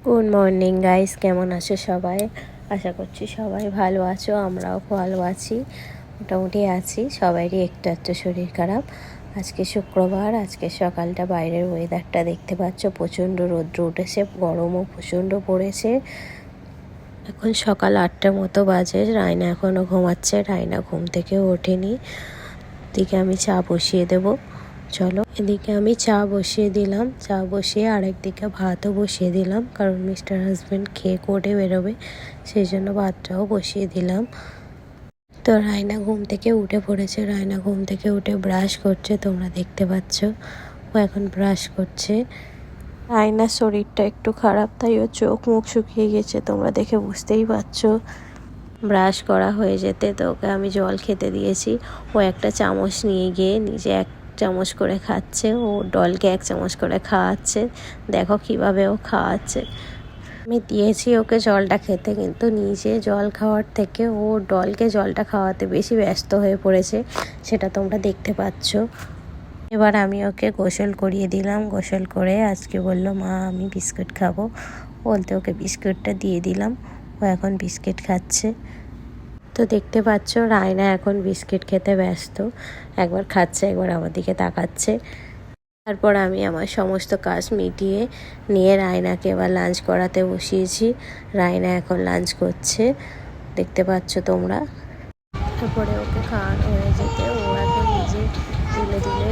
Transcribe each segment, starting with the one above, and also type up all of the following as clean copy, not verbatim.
Good morning guys, কেমন আছো সবাই? আশা করছি সবাই ভালো আছো, আমরাও ভালো আছি, মোটামুটি আছি। সবারই একটু একটু শরীর খারাপ। আজকে শুক্রবার, আজকে সকালটা বাইরের ওয়েদারটা দেখতে পাচ্ছ, প্রচণ্ড রৌদ্র উঠেছে, গরমও প্রচণ্ড পড়েছে। এখন সকাল 8টার মতো বাজে। রায়না এখনও ঘুমাচ্ছে, রায়না ঘুম থেকে ওঠেনি। দিকে আমি চা বসিয়ে দেবো। চলো, এদিকে আমি চা বসিয়ে দিলাম, চা বসিয়ে আরেকদিকে ভাতও বসিয়ে দিলাম, কারণ মিস্টার হাজব্যান্ড খেয়ে কোর্টে বেরোবে, সেই জন্য ভাতটাও বসিয়ে দিলাম। তো রায়না ঘুম থেকে উঠে পড়েছে, রায়না ঘুম থেকে উঠে ব্রাশ করছে, তোমরা দেখতে পাচ্ছ ও এখন ব্রাশ করছে। রায়নার শরীরটা একটু খারাপ, তাই ও চোখ মুখ শুকিয়ে গেছে, তোমরা দেখে বুঝতেই পারছো। ব্রাশ করা হয়ে যেতে তো ওকে আমি জল খেতে দিয়েছি। ও একটা চামচ নিয়ে গিয়ে নিজে 1 চামচ করে খাচ্ছে, ও ডলকে 1 চামচ করে খাওয়াচ্ছে। দেখো কিভাবে ও খাওয়াচ্ছে। আমি দিয়েছি ওকে জলটা খেতে, কিন্তু নিজে জল খাওয়ার থেকে ও ডলকে জলটা খাওয়াতে বেশি ব্যস্ত হয়ে পড়েছে, সেটা তোমরা দেখতে পাচ্ছ। এবার আমি ওকে গোসল করিয়ে দিলাম। গোসল করে আজকে বলল, মা আমি বিস্কুট খাবো, বলতে ওকে বিস্কুটটা দিয়ে দিলাম। ও এখন বিস্কিট খাচ্ছে। তো দেখতে পাচ্ছ রায়না এখন বিস্কিট খেতে ব্যস্ত, একবার খাচ্ছে একবার আমার দিকে তাকাচ্ছে। তারপর আমি আমার সমস্ত কাজ মিটিয়ে নিয়ে রায়নাকে এবার লাঞ্চ করাতে বসিয়েছি। রায়না এখন লাঞ্চ করছে, দেখতে পাচ্ছ তোমরা। তারপরে ওকে খাওয়ানো হয়ে যেতে ও এখন নিজে তুলে তুলে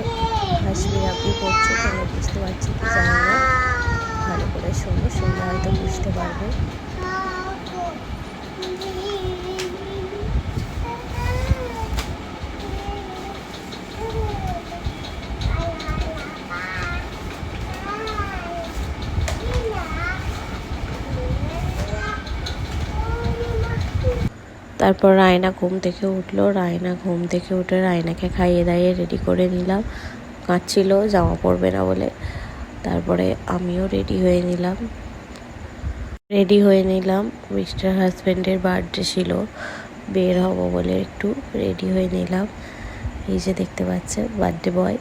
হাসি আপনি করছে, তোমরা বুঝতে পারছি কি জানি না, ভালো করে শোনো, শুনলে হয়তো বুঝতে পারবে। তারপর রায়না ঘুম থেকে উঠলো, রায়না ঘুম থেকে উঠে রায়নাকে খাইয়ে দাইয়ে রেডি করে নিলাম। কাঁদছিল জামা পরবে না বলে। তারপরে আমিও রেডি হয়ে নিলাম। মিস্টার হাজব্যান্ডের বার্থডে ছিল, বের হব বলে একটু রেডি হয়ে নিলাম। এই যে দেখতে পাচ্ছেন বার্থডে বয়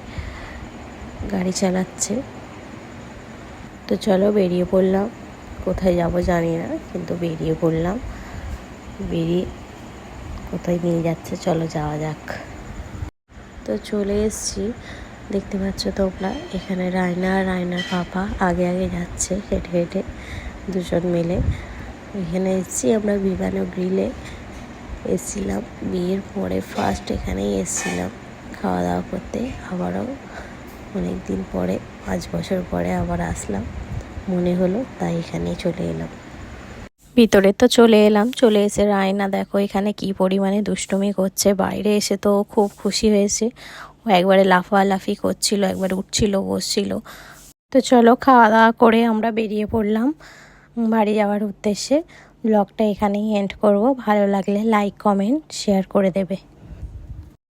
গাড়ি চালাচ্ছে। তো চলো বেরিয়ে পড়লাম, কোথায় যাব জানি না, কিন্তু বেরিয়ে পড়লাম। বেরিয়ে কোথায় নিয়ে যাচ্ছে চলো যাওয়া যাক। তো চলে এসেছি, দেখতে পাচ্ছ তোমরা। এখানে রায়না আর রায়নার পাপা আগে আগে যাচ্ছে হেঁটে হেঁটে, দুজন মিলে। এখানে এসেছি আমরা বিমানো গ্রিলে এসেছিলাম, বিয়ের পরে ফার্স্ট এখানেই এসেছিলাম খাওয়া দাওয়া করতে। আবারও অনেক দিন পরে, 5 বছর পরে আবার আসলাম, মনে হলো তাই এখানেই চলে এলাম। ভিতরে তো চলে এলাম, চলে এসে রায়না দেখো এখানে কি পরিমাণে দুষ্টুমি করছে। বাইরে এসে তো খুব খুশি হয়েছে, ও একবারে লাফালাফি করছিল, একবার উঠছিল বসছিল। তো চলো খাওয়া দাওয়া করে আমরা বেরিয়ে পড়লাম বাড়ি যাওয়ার উদ্দেশ্যে। ব্লগটা এখানেই এন্ড করব। ভালো লাগলে লাইক কমেন্ট শেয়ার করে দেবে।